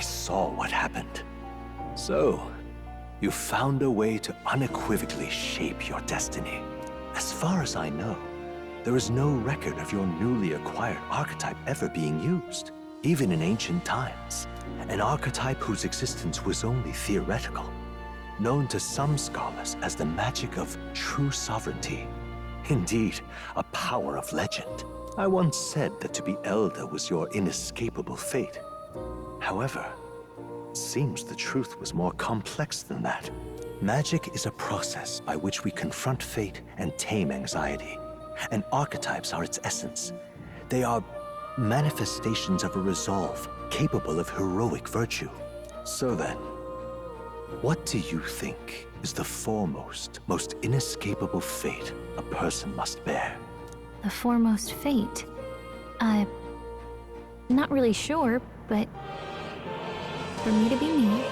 saw what happened. So, you found a way to unequivocally shape your destiny. As far as I know, there is no record of your newly acquired archetype ever being used, even in ancient times. An archetype whose existence was only theoretical, known to some scholars as the magic of true sovereignty. Indeed, a power of legend. I once said that to be elder was your inescapable fate. However, it seems the truth was more complex than that. Magic is a process by which we confront fate and tame anxiety, and archetypes are its essence. They are manifestations of a resolve capable of heroic virtue. So then, what do you think is the foremost, most inescapable fate a person must bear? The foremost fate? Not really sure, but for me to be me,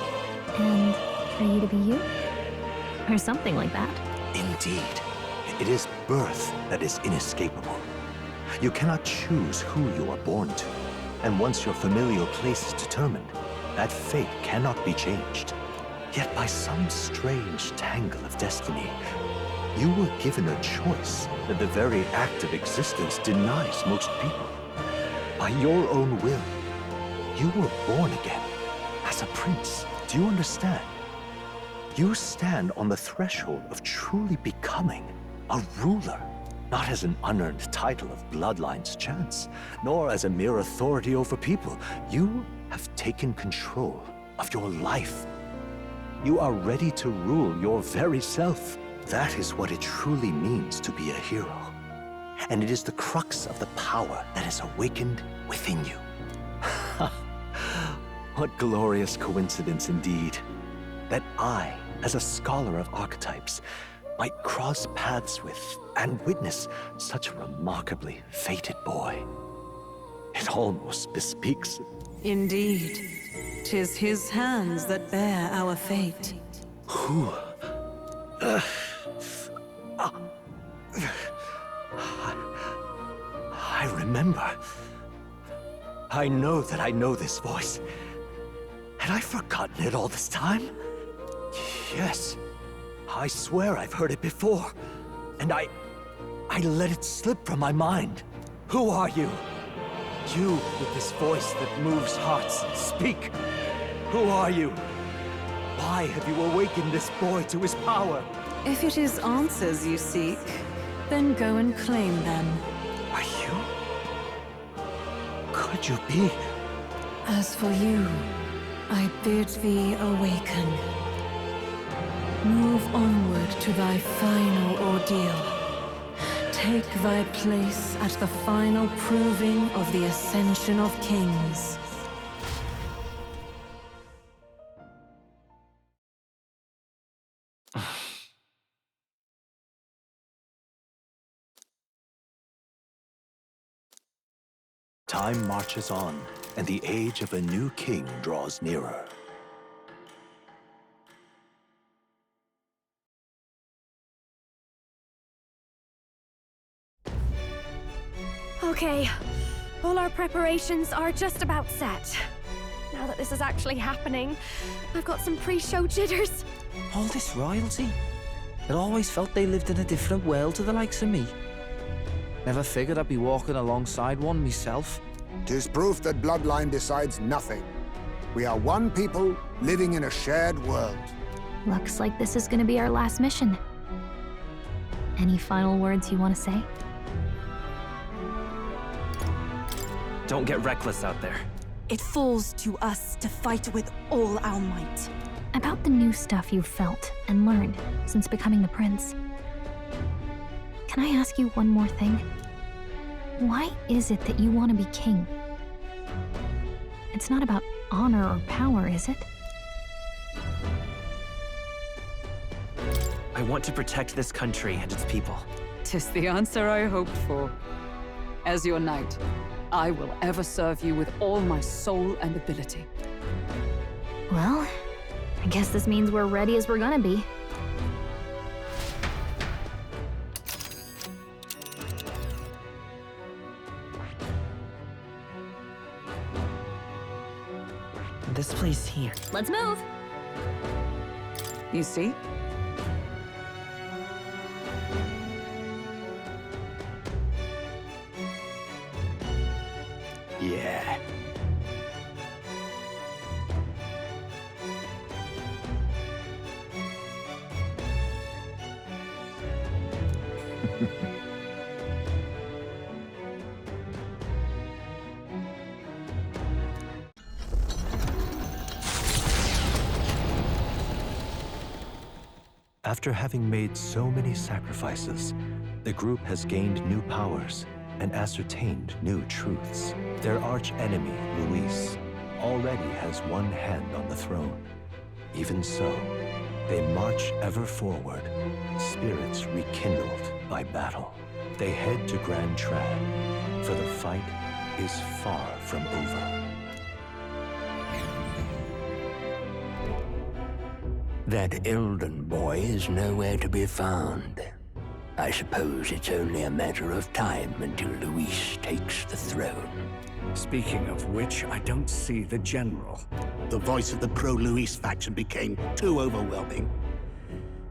and for you to be you? Or something like that. Indeed. It is birth that is inescapable. You cannot choose who you are born to, and once your familial place is determined, that fate cannot be changed. Yet by some strange tangle of destiny, you were given a choice that the very act of existence denies most people. By your own will, you were born again as a prince. Do you understand? You stand on the threshold of truly becoming a ruler, not as an unearned title of bloodline's chance, nor as a mere authority over people. You have taken control of your life. You are ready to rule your very self. That is what it truly means to be a hero. And it is the crux of the power that is awakened within you. What glorious coincidence indeed, that I, as a scholar of archetypes, might cross paths with and witness such a remarkably fated boy. It almost bespeaks... Indeed, 'tis his hands that bear our fate. Who? I remember. I know that I know this voice. Had I forgotten it all this time? Yes. I swear I've heard it before. And I let it slip from my mind. Who are you? You with this voice that moves hearts. Speak. Who are you? Why have you awakened this boy to his power? If it is answers you seek, then go and claim them. Are you? Could you be? As for you, I bid thee awaken. Move onward to thy final ordeal. Take thy place at the final proving of the Ascension of Kings. Time marches on, and the age of a new king draws nearer. Okay, all our preparations are just about set. Now that this is actually happening, I've got some pre-show jitters. All this royalty? It always felt they lived in a different world to the likes of me. Never figured I'd be walking alongside one myself. 'Tis proof that bloodline decides nothing. We are one people living in a shared world. Looks like this is gonna be our last mission. Any final words you want to say? Don't get reckless out there. It falls to us to fight with all our might. About the new stuff you've felt and learned since becoming the prince. Can I ask you one more thing? Why is it that you want to be king? It's not about honor or power, is it? I want to protect this country and its people. 'Tis the answer I hoped for. As your knight, I will ever serve you with all my soul and ability. Well, I guess this means we're ready as we're gonna be. this place here. Let's move! You see? Yeah. After having made so many sacrifices, the group has gained new powers and ascertained new truths. Their arch-enemy, Luis, already has one hand on the throne. Even so, they march ever forward, spirits rekindled by battle. They head to Grand Trad, for the fight is far from over. That Elden boy is nowhere to be found. I suppose it's only a matter of time until Luis takes the throne. Speaking of which, I don't see the general. The voice of the pro-Luis faction became too overwhelming.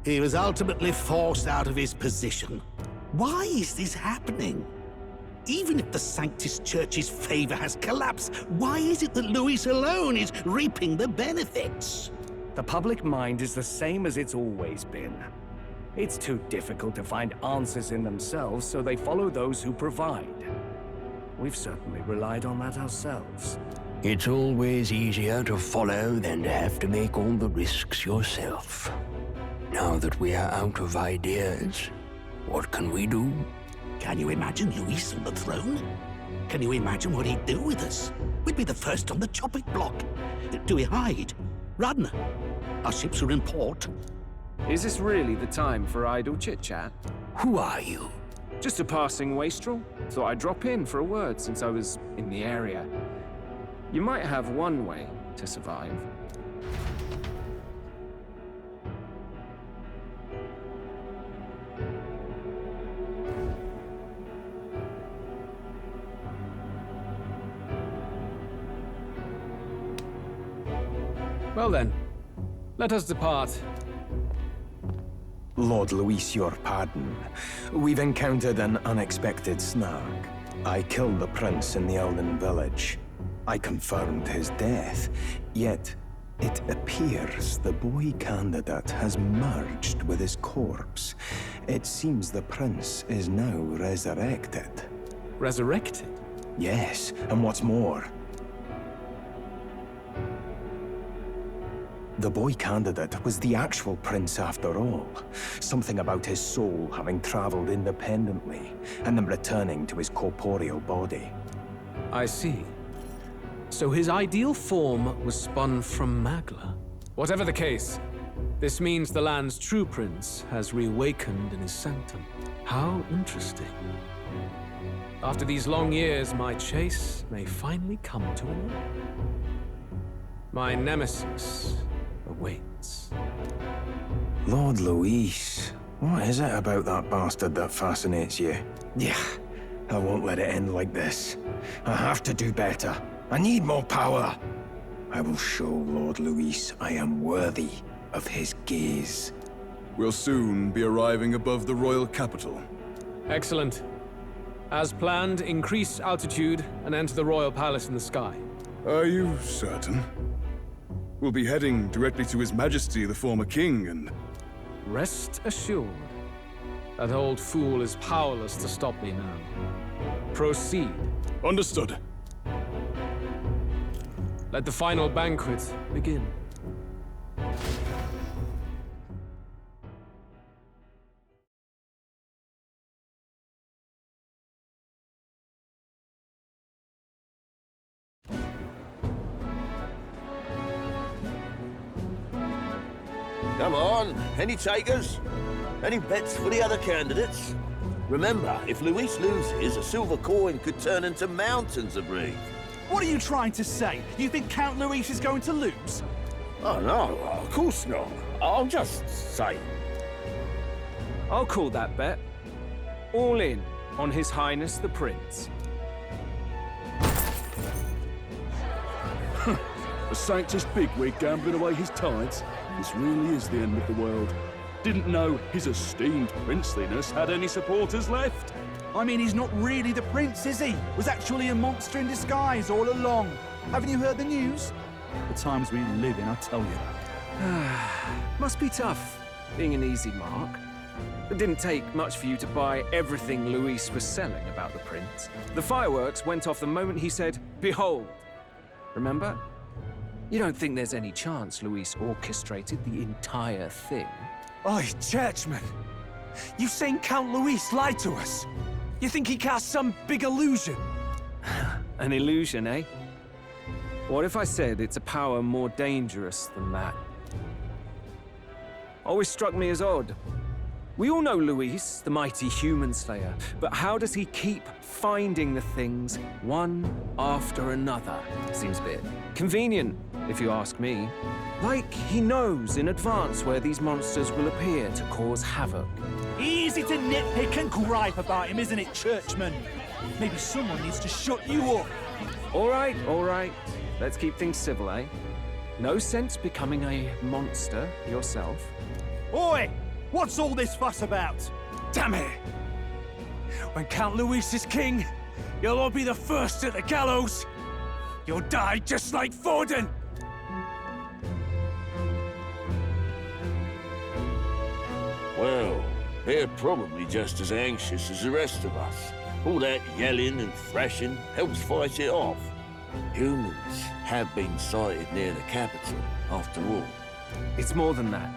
He was ultimately forced out of his position. Why is this happening? Even if the Sanctus Church's favor has collapsed, why is it that Luis alone is reaping the benefits? The public mind is the same as it's always been. It's too difficult to find answers in themselves, so they follow those who provide. We've certainly relied on that ourselves. It's always easier to follow than to have to make all the risks yourself. Now that we are out of ideas, what can we do? Can you imagine Luis on the throne? Can you imagine what he'd do with us? We'd be the first on the chopping block. Do we hide? Run? Our ships are in port. Is this really the time for idle chit-chat? Who are you? Just a passing wastrel. Thought I'd drop in for a word since I was in the area. You might have one way to survive. Well then, let us depart. Lord Luis, your pardon. We've encountered an unexpected snag. I killed the prince in the Elden village. I confirmed his death, yet it appears the boy candidate has merged with his corpse. It seems the prince is now resurrected. Resurrected? Yes, and what's more, the boy candidate was the actual prince after all. Something about his soul having traveled independently, and then returning to his corporeal body. I see. So his ideal form was spun from Magla. Whatever the case, this means the land's true prince has reawakened in his sanctum. How interesting. After these long years, my chase may finally come to an end. My nemesis awaits. Lord Luis, what is it about that bastard that fascinates you? Yeah, I won't let it end like this. I have to do better. I need more power. I will show Lord Luis I am worthy of his gaze. We'll soon be arriving above the royal capital. Excellent. As planned, increase altitude and enter the royal palace in the sky. Are you certain? We'll be heading directly to His Majesty, the former king, and... Rest assured, that old fool is powerless to stop me now. Proceed. Understood. Let the final banquet begin. Come on, any takers? Any bets for the other candidates? Remember, if Luis loses, a silver coin could turn into mountains of Reef. What are you trying to say? You think Count Luis is going to lose? Oh no, of course not. I'm just saying. I'll call that bet. All in on His Highness the Prince. A Sanctus bigwig gambling away his tithes? This really is the end of the world. Didn't know his esteemed princeliness had any supporters left. I mean, he's not really the prince, is he? Was actually a monster in disguise all along. Haven't you heard the news? The times we live in, I tell you. Must be tough, being an easy mark. It didn't take much for you to buy everything Luis was selling about the prince. The fireworks went off the moment he said, "Behold." Remember? You don't think there's any chance Luis orchestrated the entire thing? Oi, churchman! You've seen Count Luis lie to us? You think he cast some big illusion? An illusion, eh? What if I said it's a power more dangerous than that? Always struck me as odd. We all know Luis, the mighty human slayer, but how does he keep finding the things one after another? Seems a bit convenient, if you ask me. Like he knows in advance where these monsters will appear to cause havoc. Easy to nitpick and gripe about him, isn't it, churchman? Maybe someone needs to shut you up. All right. Let's keep things civil, eh? No sense becoming a monster yourself. Oi! What's all this fuss about? Damn it! When Count Luis is king, you'll all be the first at the gallows. You'll die just like Forden. Well, they're probably just as anxious as the rest of us. All that yelling and thrashing helps fight it off. Humans have been sighted near the capital, after all. It's more than that.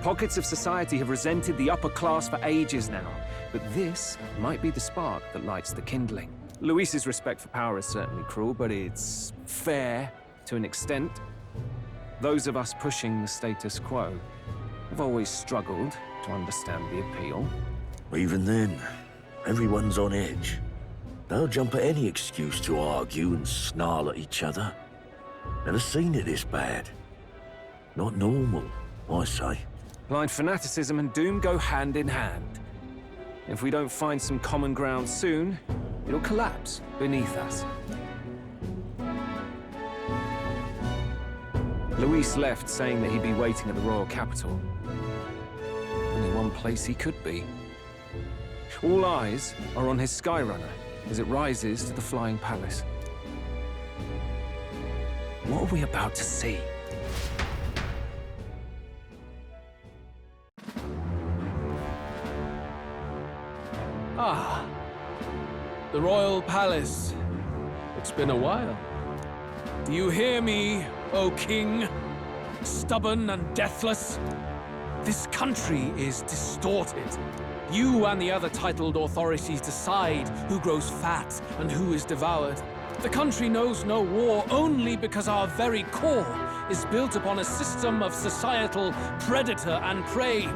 Pockets of society have resented the upper class for ages now, but this might be the spark that lights the kindling. Luis's respect for power is certainly cruel, but it's fair to an extent. Those of us pushing the status quo have always struggled to understand the appeal. Even then, everyone's on edge. They'll jump at any excuse to argue and snarl at each other. Never seen it this bad. Not normal, I say. Blind fanaticism and doom go hand in hand. If we don't find some common ground soon, it'll collapse beneath us. Luis left saying that he'd be waiting at the royal capital. Only one place he could be. All eyes are on his Skyrunner as it rises to the flying palace. What are we about to see? Ah, the royal palace. It's been a while. Do you hear me, O king? Stubborn and deathless? This country is distorted. You and the other titled authorities decide who grows fat and who is devoured. The country knows no war only because our very core is built upon a system of societal predator and prey.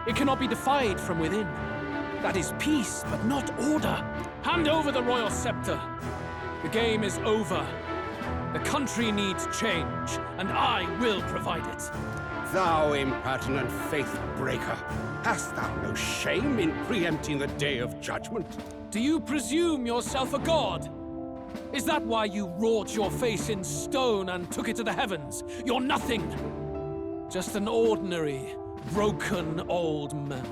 It cannot be defied from within. That is peace, but not order. Hand over the royal scepter. The game is over. The country needs change, and I will provide it. Thou impertinent faith breaker, hast thou no shame in preempting the day of judgment? Do you presume yourself a god? Is that why you wrought your face in stone and took it to the heavens? You're nothing. Just an ordinary, broken old man.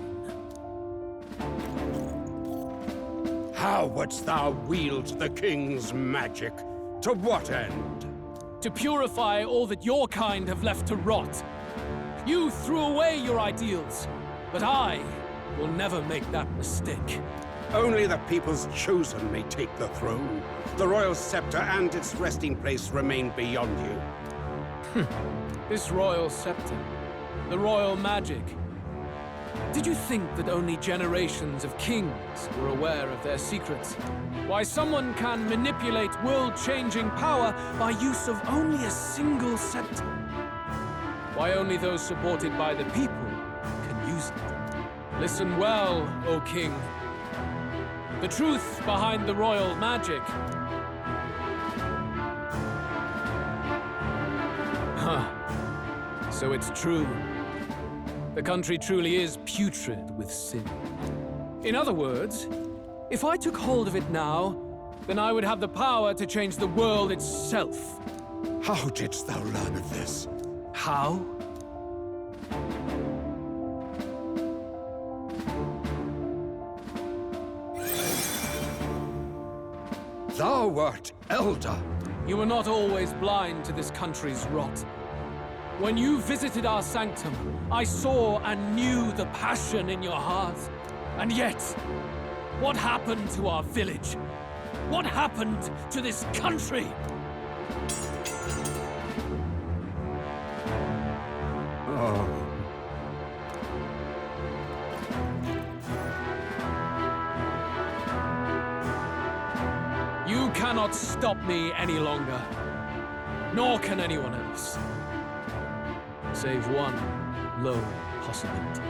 How wouldst thou wield the king's magic? To what end? To purify all that your kind have left to rot. You threw away your ideals, but I will never make that mistake. Only the people's chosen may take the throne. The royal scepter and its resting place remain beyond you. This royal scepter, the royal magic. Did you think that only generations of kings were aware of their secrets? Why someone can manipulate world-changing power by use of only a single scepter? Why only those supported by the people can use it? Listen well, O king. The truth behind the royal magic. So it's true. The country truly is putrid with sin. In other words, if I took hold of it now, then I would have the power to change the world itself. How didst thou learn of this? How? Thou wert elder. You were not always blind to this country's rot. When you visited our sanctum, I saw and knew the passion in your heart. And yet, what happened to our village? What happened to this country? Oh. You cannot stop me any longer. Nor can anyone else. Save one lone possibility.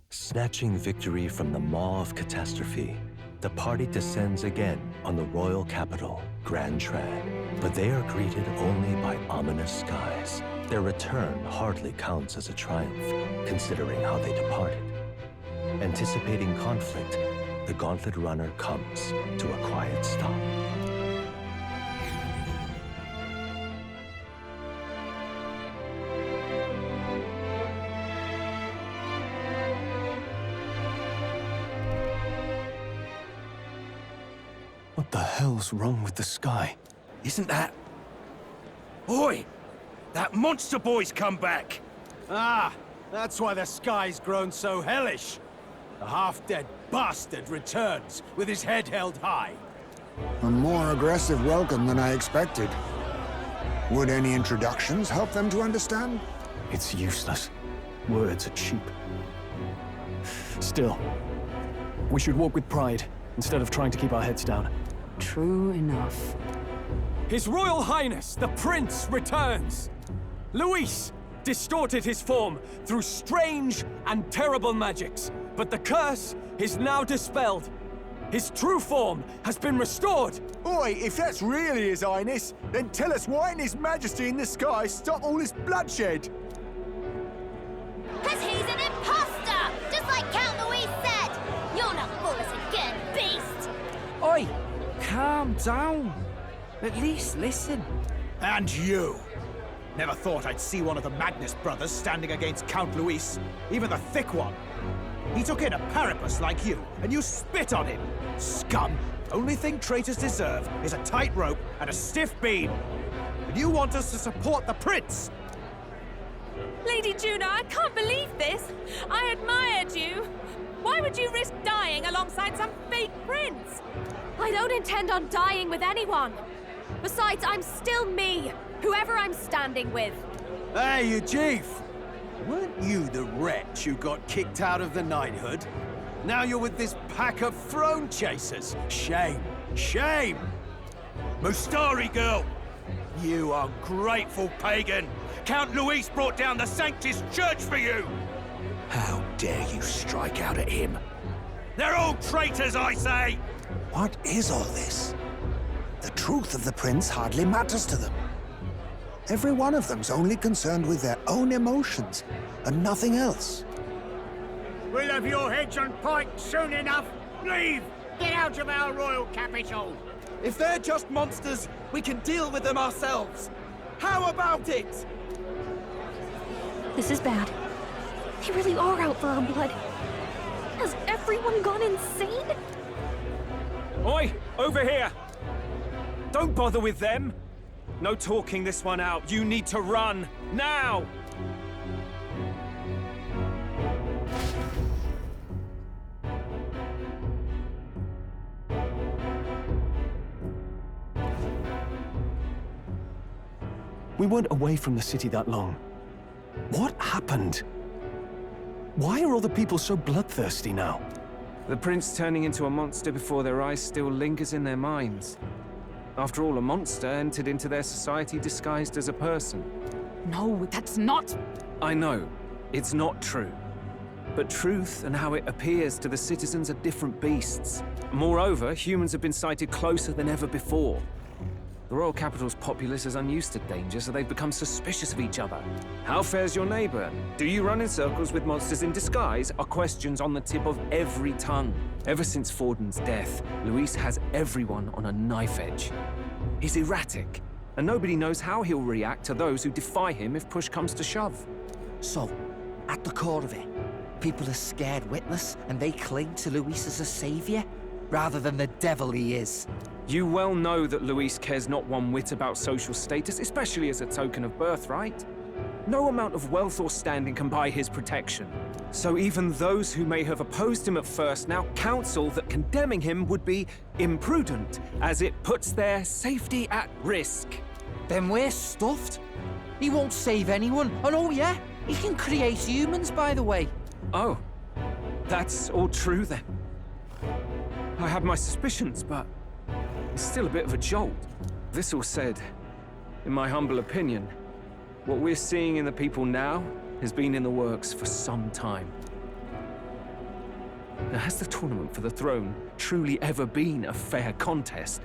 Snatching victory from the maw of catastrophe, the party descends again on the royal capital, Grand Tran. But they are greeted only by ominous skies. Their return hardly counts as a triumph, considering how they departed. Anticipating conflict, the Gauntlet Runner comes to a quiet stop. What the hell's wrong with the sky? Isn't that... Oi! That monster boy's come back! Ah, that's why the sky's grown so hellish. The half-dead bastard returns with his head held high. A more aggressive welcome than I expected. Would any introductions help them to understand? It's useless. Words are cheap. Still, we should walk with pride instead of trying to keep our heads down. True enough. His Royal Highness, the Prince, returns! Luis distorted his form through strange and terrible magics, but the curse is now dispelled. His true form has been restored! Oi, if that's really His Highness, then tell us why didn't His Majesty in the sky stop all this bloodshed? Because he's an imposter! Just like Count Luis said! You'll not fool us again, beast! Oi! Calm down. At least listen. And you! Never thought I'd see one of the Magnus brothers standing against Count Luis, even the thick one. He took in a Paripus like you, and you spit on him! Scum! Only thing traitors deserve is a tight rope and a stiff beam. And you want us to support the Prince! Lady Juna, I can't believe this! I admired you! Why would you risk dying alongside some fake prince? I don't intend on dying with anyone. Besides, I'm still me, whoever I'm standing with. Hey, you chief! Weren't you the wretch who got kicked out of the knighthood? Now you're with this pack of throne chasers. Shame! Shame! Mustari girl! You ungrateful pagan! Count Luis brought down the Sanctus Church for you! How dare you strike out at him? They're all traitors, I say! What is all this? The truth of the prince hardly matters to them. Every one of them's only concerned with their own emotions, and nothing else. We'll have your heads on pike soon enough. Leave! Get out of our royal capital! If they're just monsters, we can deal with them ourselves. How about it? This is bad. They really are out for our blood. Has everyone gone insane? Oi! Over here! Don't bother with them! No talking this one out. You need to run! Now! We weren't away from the city that long. What happened? Why are all the people so bloodthirsty now? The prince turning into a monster before their eyes still lingers in their minds. After all, a monster entered into their society disguised as a person. No, that's not... I know, it's not true. But truth and how it appears to the citizens are different beasts. Moreover, humans have been sighted closer than ever before. The royal capital's populace is unused to danger, so they've become suspicious of each other. How fares your neighbor? Do you run in circles with monsters in disguise? Are questions on the tip of every tongue. Ever since Forden's death, Luis has everyone on a knife edge. He's erratic, and nobody knows how he'll react to those who defy him if push comes to shove. So, at the core of it, people are scared witless, and they cling to Luis as a savior, rather than the devil he is. You well know that Luis cares not one whit about social status, especially as a token of birthright. No amount of wealth or standing can buy his protection. So even those who may have opposed him at first now counsel that condemning him would be imprudent, as it puts their safety at risk. Then we're stuffed. He won't save anyone, and oh yeah, he can create humans, by the way. Oh, that's all true then. I have my suspicions, but it's still a bit of a jolt. This all said, in my humble opinion, what we're seeing in the people now has been in the works for some time. Now, has the tournament for the throne truly ever been a fair contest?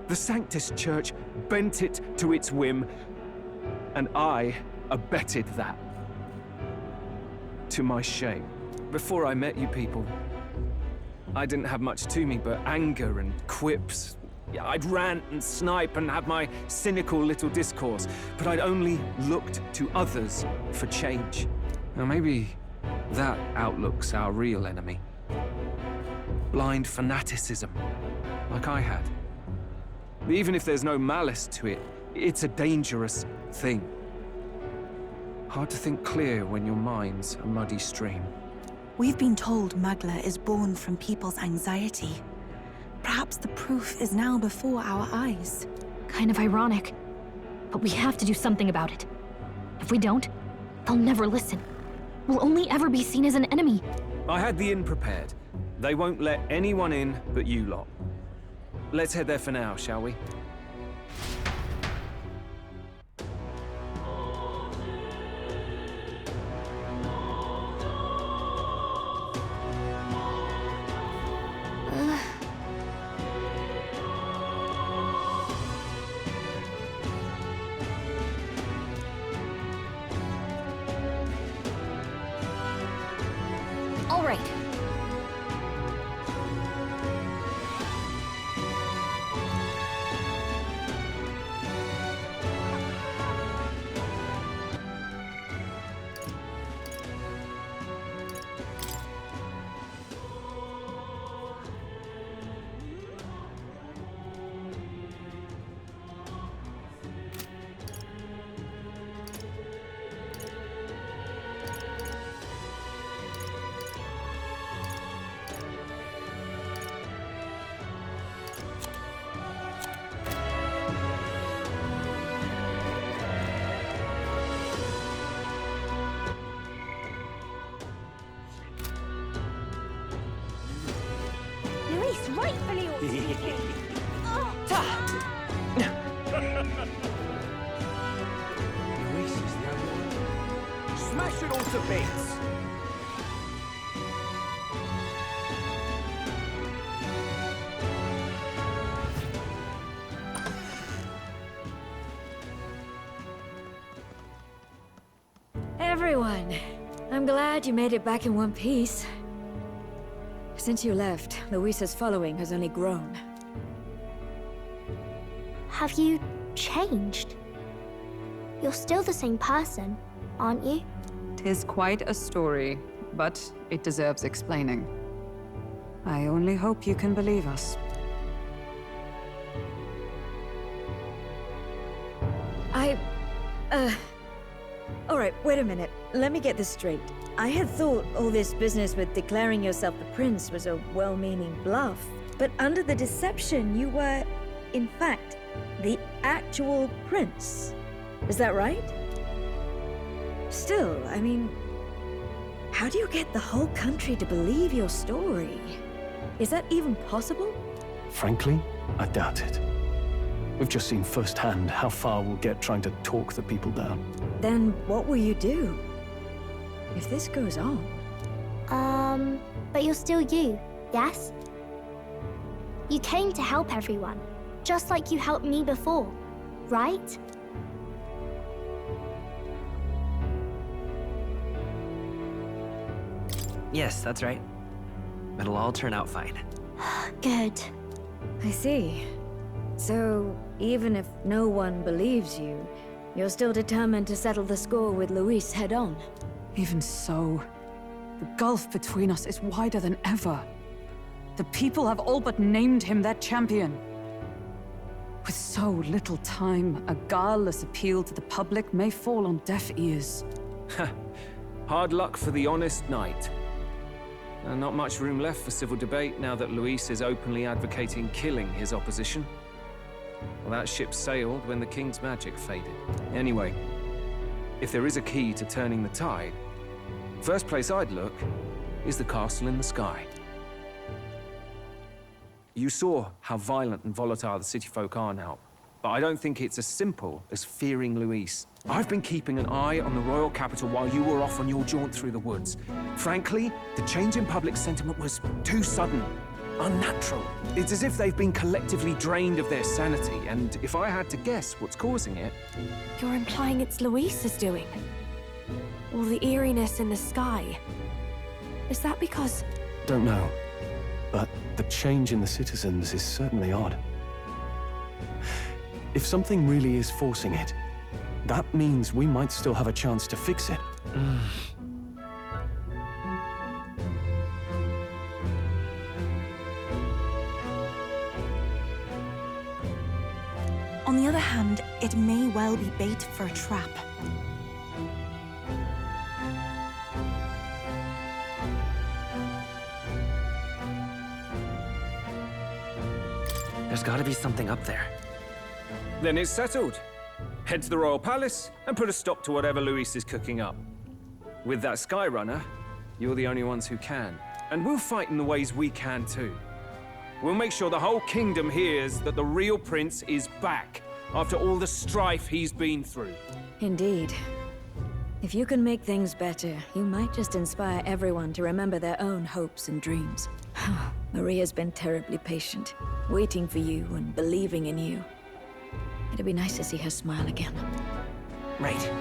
The Sanctus Church bent it to its whim, and I abetted that. To my shame. Before I met you people, I didn't have much to me but anger and quips. Yeah, I'd rant and snipe and have my cynical little discourse, but I'd only looked to others for change. Now maybe that outlook's our real enemy. Blind fanaticism, like I had. Even if there's no malice to it, it's a dangerous thing. Hard to think clear when your mind's a muddy stream. We've been told Magla is born from people's anxiety. Perhaps the proof is now before our eyes. Kind of ironic. But we have to do something about it. If we don't, they'll never listen. We'll only ever be seen as an enemy. I had the inn prepared. They won't let anyone in but you lot. Let's head there for now, shall we? All right. Rightfully ought to be king. Luis is the only one. Smash it all to bits! Everyone, I'm glad you made it back in one piece. Since you left, Luisa's following has only grown. Have you changed? You're still the same person, aren't you? 'Tis quite a story, but it deserves explaining. I only hope you can believe us. Alright, wait a minute. Let me get this straight. I had thought all this business with declaring yourself the prince was a well-meaning bluff, but under the deception, you were, in fact, the actual prince. Is that right? Still, I mean, how do you get the whole country to believe your story? Is that even possible? Frankly, I doubt it. We've just seen firsthand how far we'll get trying to talk the people down. Then what will you do if this goes on? But you're still you, yes? You came to help everyone. Just like you helped me before, right? Yes, that's right. It'll all turn out fine. Good. I see. So, even if no one believes you, you're still determined to settle the score with Luis head-on? Even so, the gulf between us is wider than ever. The people have all but named him their champion. With so little time, a guileless appeal to the public may fall on deaf ears. Hard luck for the honest knight. And not much room left for civil debate now that Luis is openly advocating killing his opposition. Well, that ship sailed when the king's magic faded. Anyway, if there is a key to turning the tide, first place I'd look is the castle in the sky. You saw how violent and volatile the city folk are now, but I don't think it's as simple as fearing Luis. I've been keeping an eye on the royal capital while you were off on your jaunt through the woods. Frankly, the change in public sentiment was too sudden, unnatural. It's as if they've been collectively drained of their sanity, and if I had to guess what's causing it... You're implying it's Luis's doing? All the eeriness in the sky. Is that because... Don't know, but the change in the citizens is certainly odd. If something really is forcing it, that means we might still have a chance to fix it. On the other hand, it may well be bait for a trap. There's gotta be something up there. Then it's settled. Head to the royal palace and put a stop to whatever Luis is cooking up. With that Skyrunner, you're the only ones who can. And we'll fight in the ways we can too. We'll make sure the whole kingdom hears that the real prince is back after all the strife he's been through. Indeed. If you can make things better, you might just inspire everyone to remember their own hopes and dreams. Maria's been terribly patient, waiting for you and believing in you. It'd be nice to see her smile again. Right.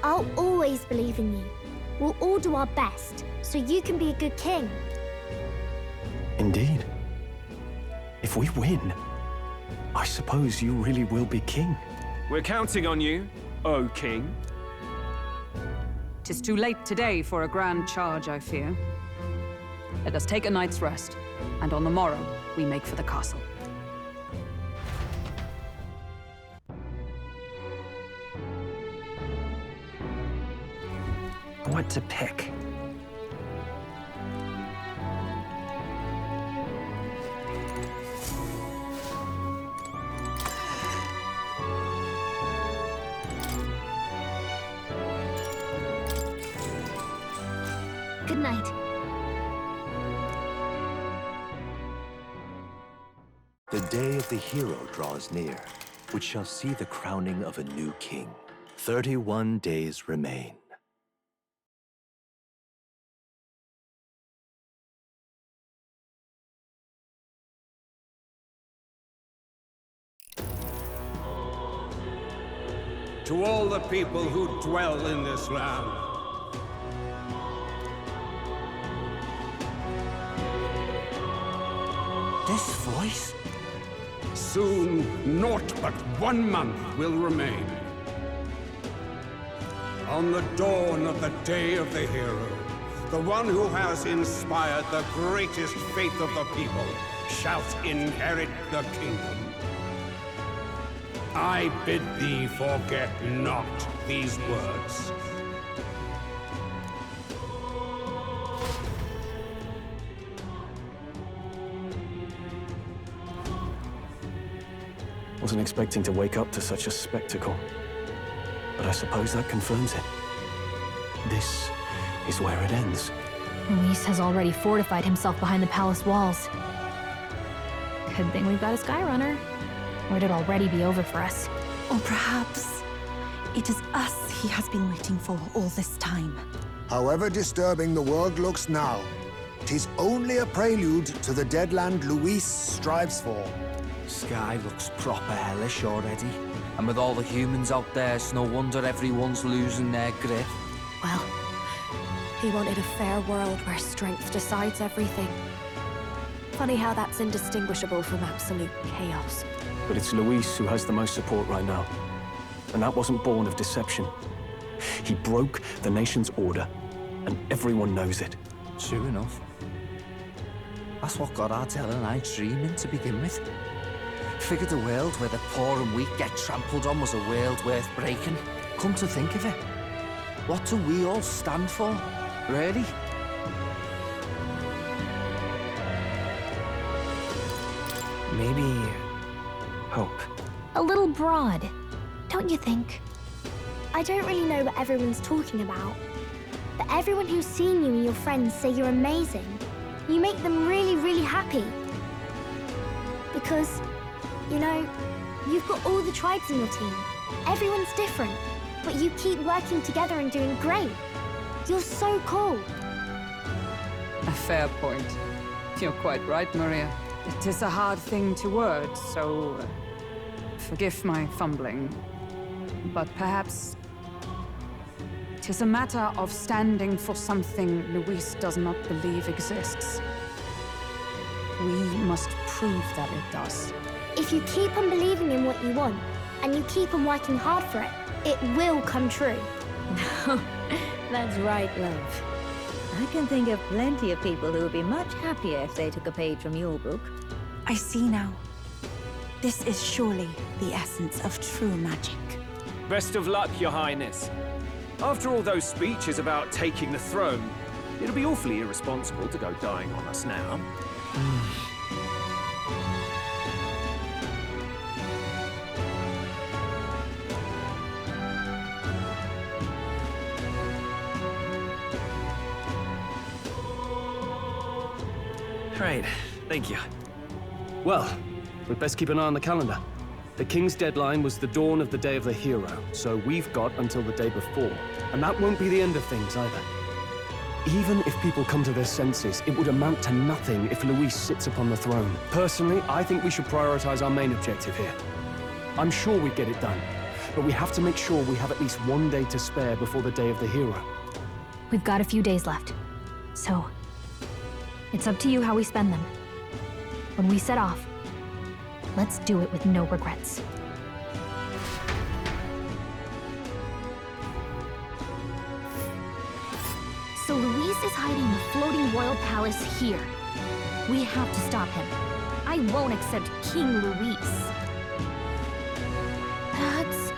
I'll always believe in you. We'll all do our best, so you can be a good king. Indeed. If we win, I suppose you really will be king. We're counting on you, O king. 'Tis too late today for a grand charge, I fear. Let us take a night's rest, and on the morrow, we make for the castle. What to pick? Good night. The day of the hero draws near, which shall see the crowning of a new king. 31 days remain. To all the people who dwell in this land, this voice? soon naught but 1 month will remain. On the dawn of the day of the hero, the one who has inspired the greatest faith of the people shall inherit the kingdom. I bid thee forget not these words. Wasn't expecting to wake up to such a spectacle. But I suppose that confirms it. This is where it ends. Luis has already fortified himself behind the palace walls. Good thing we've got a Skyrunner. or it'd already be over for us. Or perhaps it is us he has been waiting for all this time. However disturbing the world looks now, it is only a prelude to the deadland Luis strives for. Sky looks proper hellish already. And with all the humans out there, it's no wonder everyone's losing their grip. Well, he wanted a fair world where strength decides everything. Funny how that's indistinguishable from absolute chaos. But it's Luis who has the most support right now. And that wasn't born of deception. He broke the nation's order, and everyone knows it. True enough. That's what got Ardell and I dreaming to begin with. Figured a world where the poor and weak get trampled on was a world worth breaking. Come to think of it, what do we all stand for, really? Maybe... hope. A little broad, don't you think? I don't really know what everyone's talking about, but everyone who's seen you and your friends say you're amazing. You make them really, really happy. Because, you know, you've got all the tribes in your team. Everyone's different, but you keep working together and doing great. You're so cool. A fair point. You're quite right, Maria. It is a hard thing to word, so forgive my fumbling. But perhaps it is a matter of standing for something Luis does not believe exists. We must prove that it does. If you keep on believing in what you want, and you keep on working hard for it, it will come true. That's right, love. I can think of plenty of people who would be much happier if they took a page from your book. I see now. This is surely the essence of true magic. Best of luck, Your Highness. After all those speeches about taking the throne, it'll be awfully irresponsible to go dying on us now. Right, thank you. Well, we'd best keep an eye on the calendar. The King's deadline was the dawn of the Day of the Hero, so we've got until the day before. And that won't be the end of things either. Even if people come to their senses, it would amount to nothing if Luis sits upon the throne. Personally, I think we should prioritize our main objective here. I'm sure we'd get it done, but we have to make sure we have at least one day to spare before the Day of the Hero. We've got a few days left, so it's up to you how we spend them. When we set off, let's do it with no regrets. So Luis is hiding the floating royal palace here. We have to stop him. I won't accept King Luis. That's...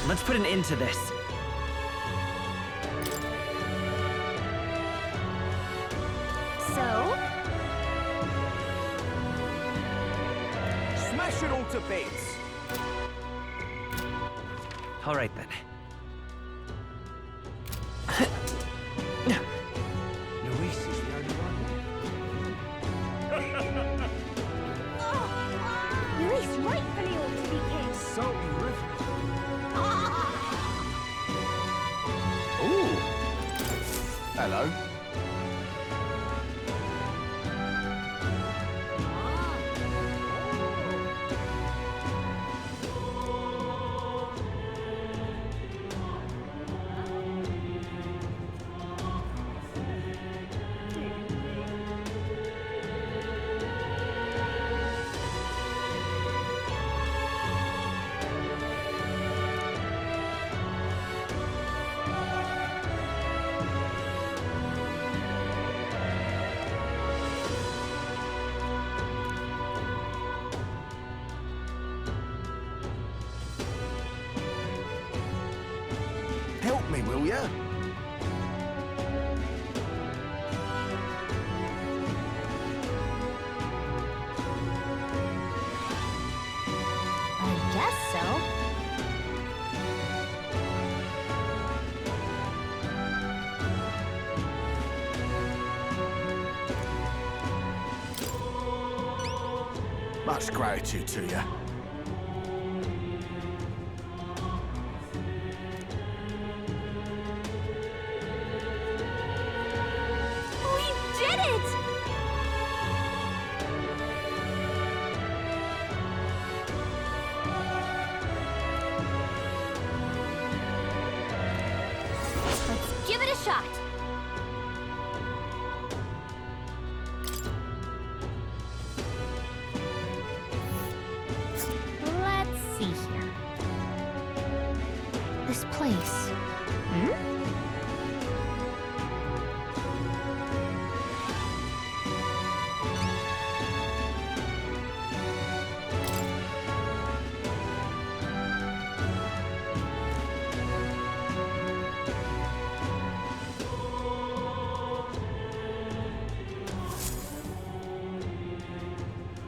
Let's put an end to this. So? Smash it all to bits. All right then. Luis is the only one. Luis rightfully ought to be king. So irreverent. Ooh. Hello. Help me, will ya? I guess so. Much gratitude to you. We did it! Let's give it a shot. Let's see here. This place.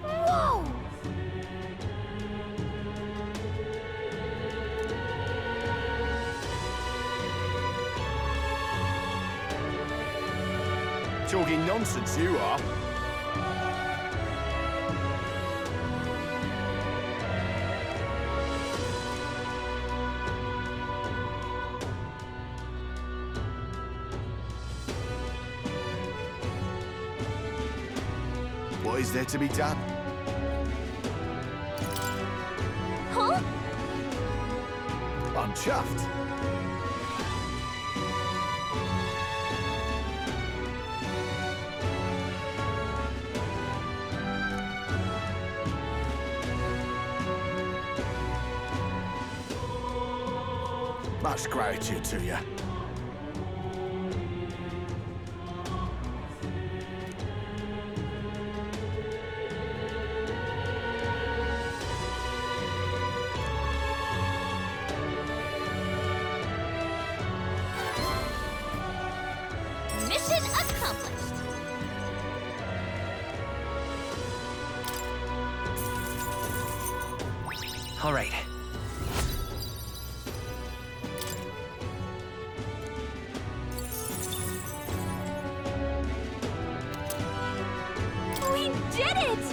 Whoa! Talking nonsense, you are. What is there to be done? Huh? I'm chuffed. Much gratitude to you. Mission accomplished. All right. We did it!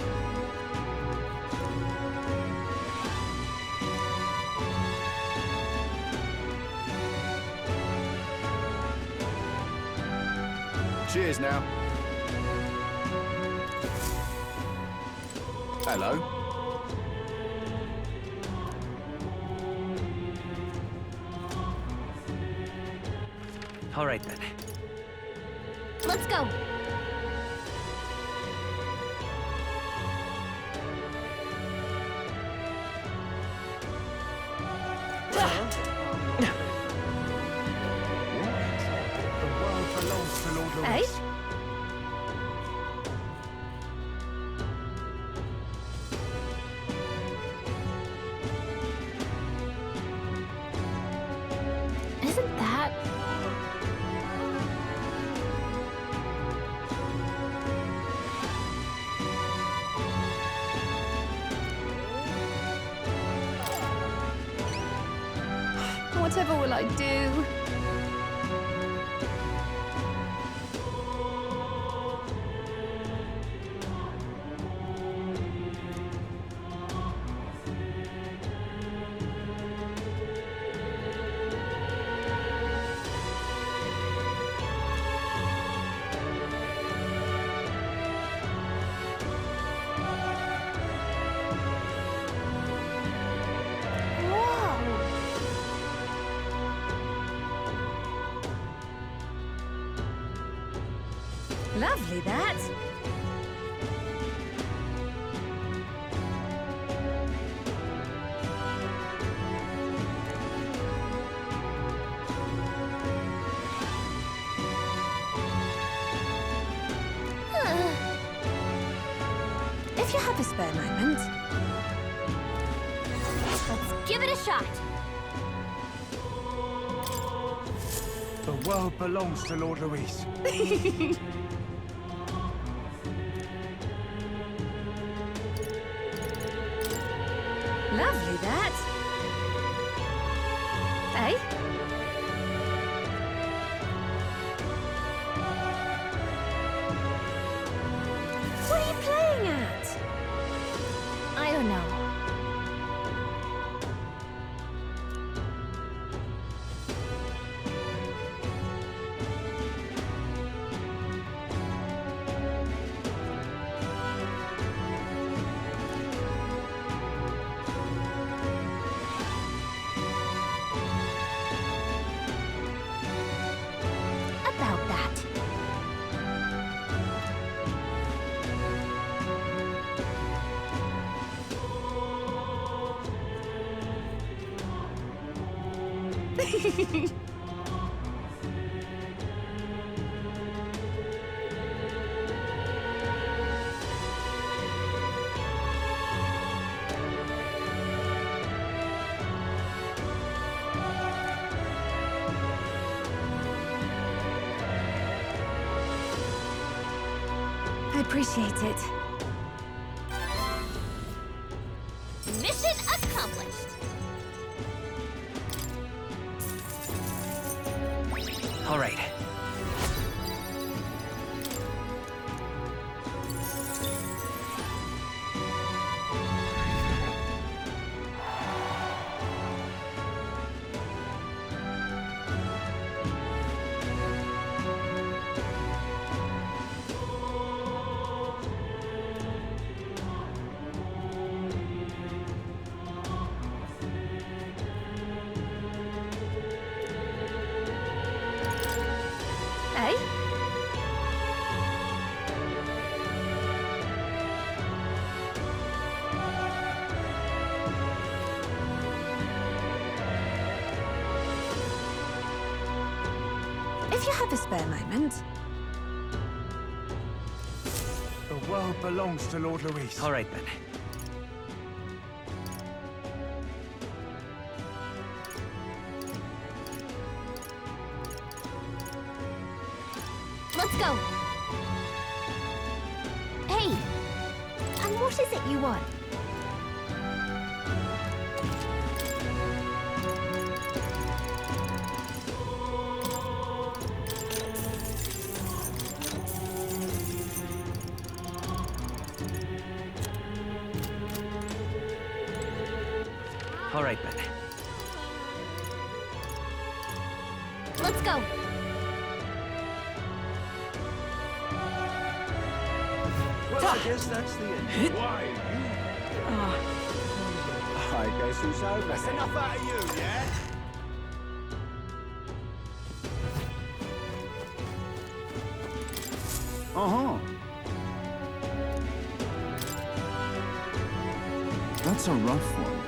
Cheers now. Hello. All right then. Let's go. Hey? Isn't that... Whatever will I do? Lovely, that. If you have a spare moment. Let's give it a shot. The world belongs to Lord Luis. Lovely, that. Hey? What are you playing at? I appreciate it. Mission accomplished. All right. Hey? If you have a spare moment. The world belongs to Lord Luis. All right, then. Let's go. Hey, and what is it you want? All right, then. Let's go. Well, I guess that's the end. Why, I guess who's over. That's enough out of you, yeah? Uh-huh. That's a rough one.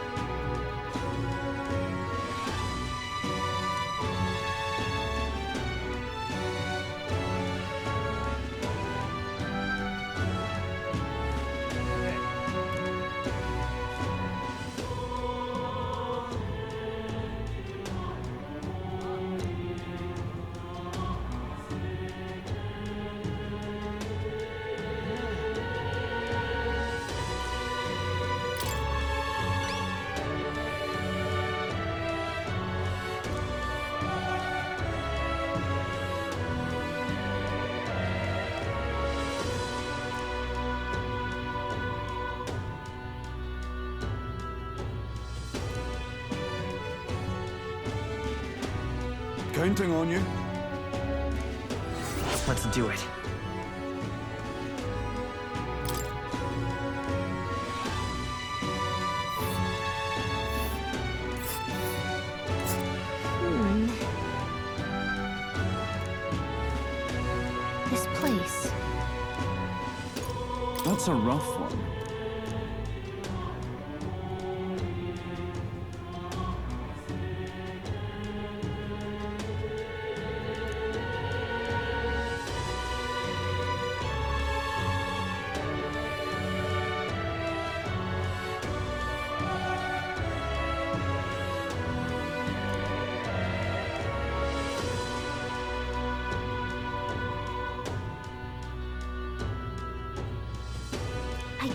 Counting on you. Let's do it. This place. That's a rough one. I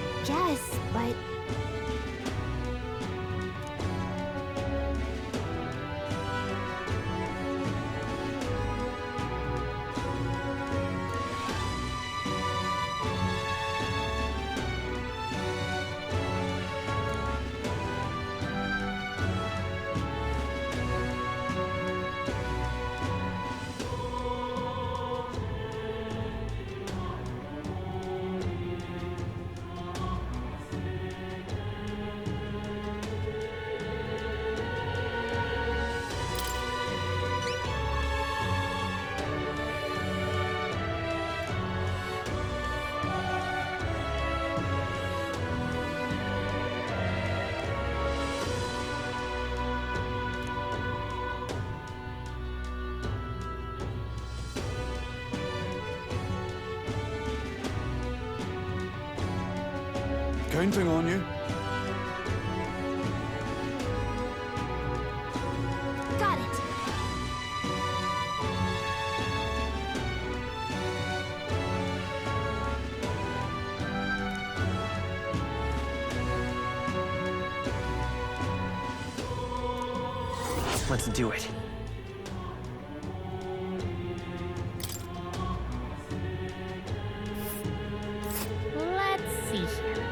Counting on you. Got it. Let's do it. Let's see here.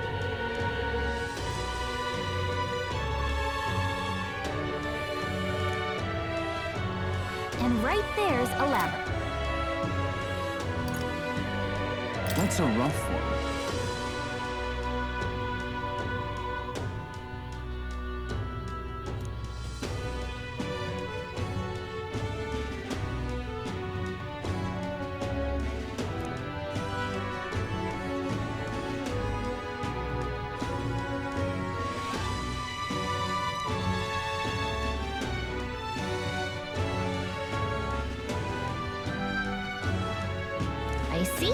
And right there's a ladder. That's a rough one. I see.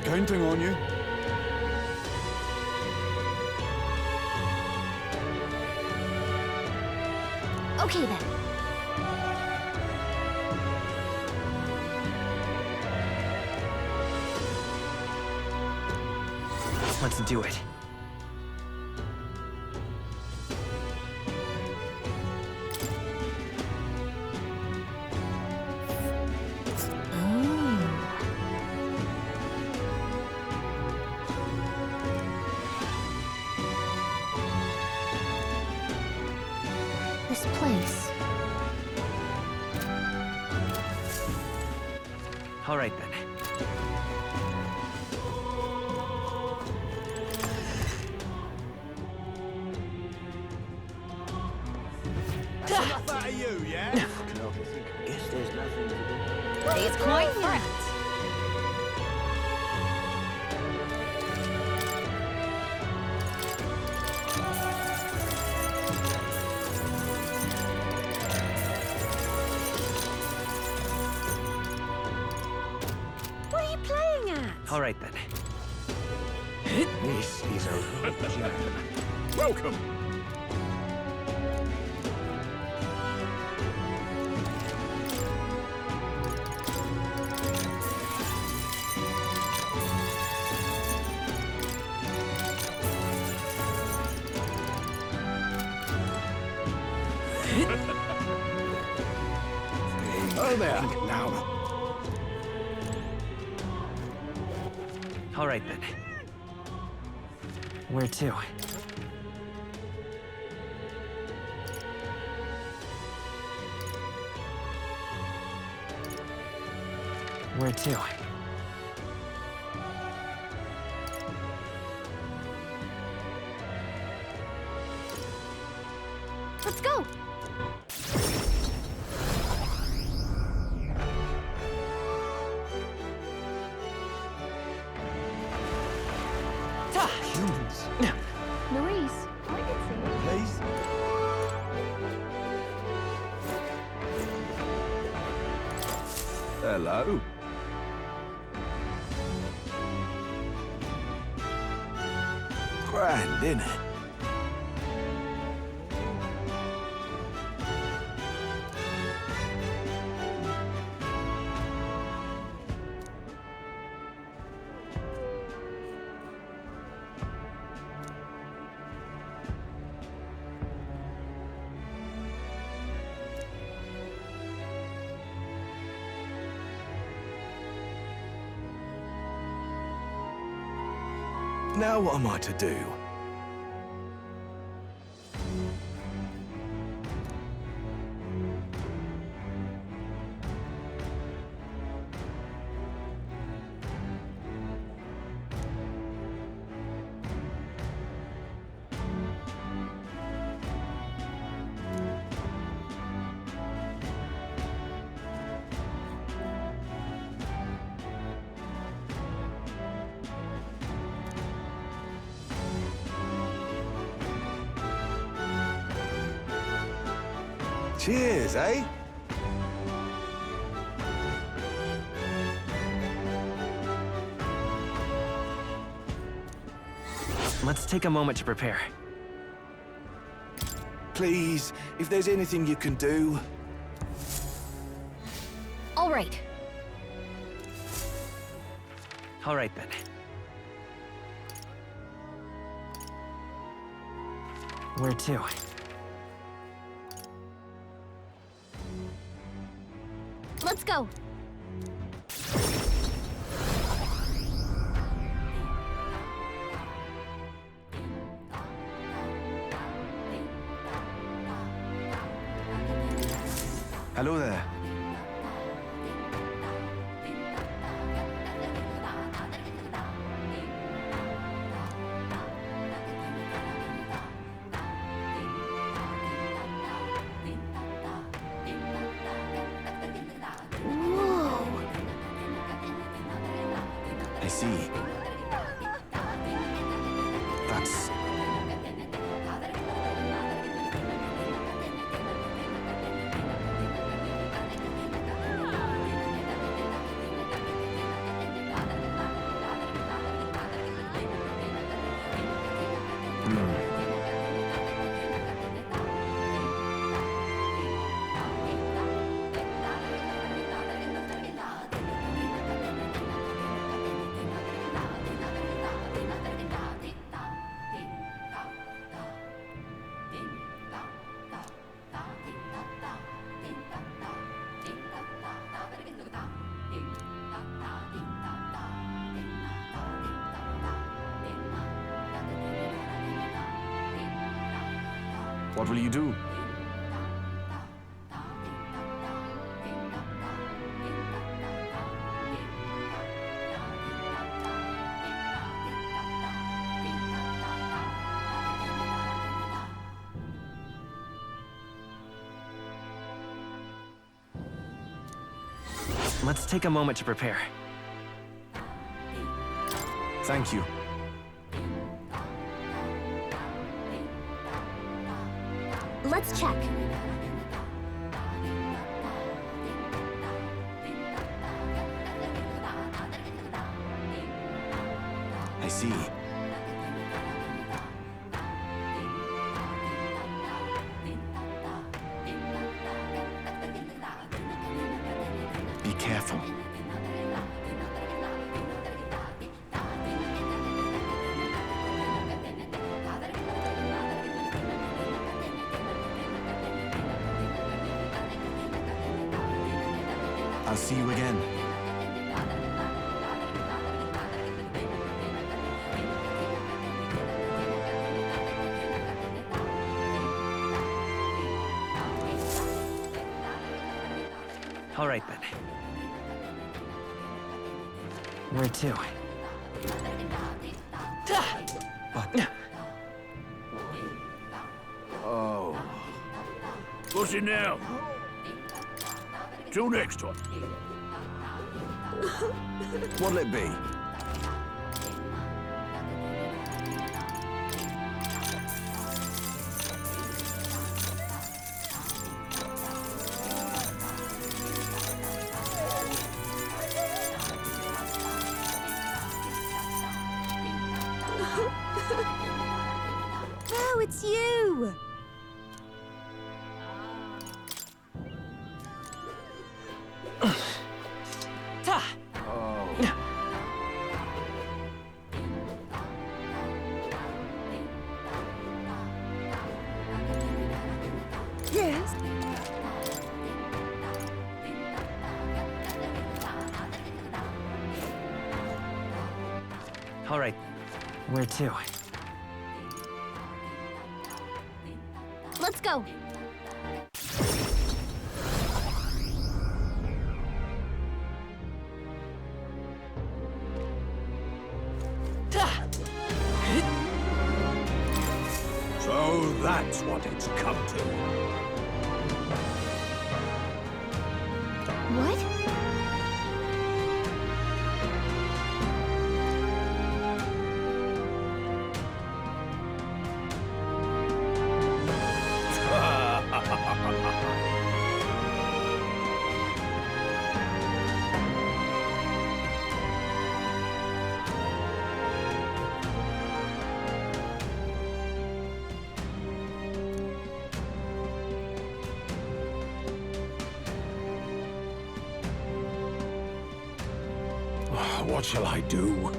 Counting on you. Okay then. Let's do it. This place. All right then. That's enough out of you, yeah? Guess there's nothing to do. It's quite right. What are you playing at? All right then. This is a real jam. Welcome. Oh there. Now. All right then. Where to? Where to? Let's go. Humans. Luis, I can see it. Please. Hello. Grand, isn't it? Now what am I to do? Cheers, eh? Let's take a moment to prepare. Please, if there's anything you can do. All right. All right, then. Where to? Let's go. Hello there. I see. That's... What will you do? Let's take a moment to prepare. Thank you. Let's check. I see. Be careful. I'll see you again. All right, then. Where to? Oh. What's it now? Till next time. What'll it be? Oh, it's you! Yes? All right. Where to? Let's go. So that's what it's come to. What? What shall I do?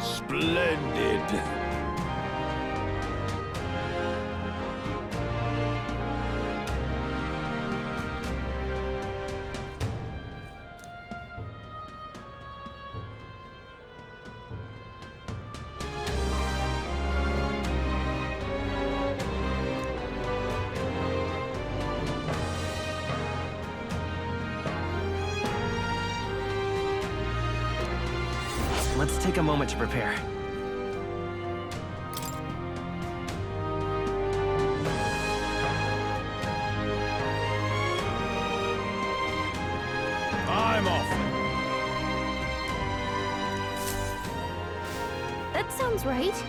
Splendid! Let's take a moment to prepare. I'm off. That sounds right.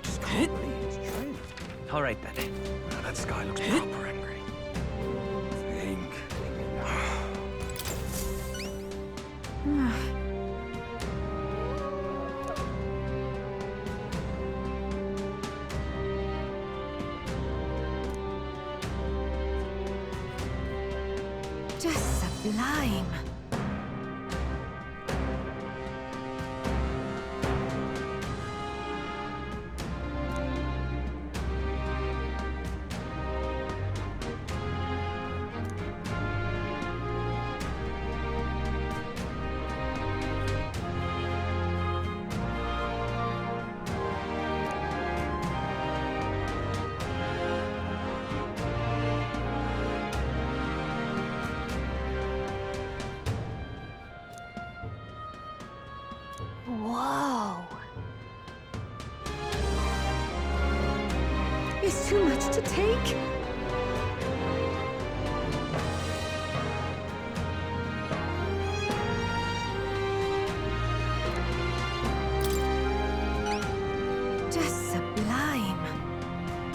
Just can't believe it's true. All right then. Now that sky looks proper angry. Think. Just sublime. Whoa. It's too much to take.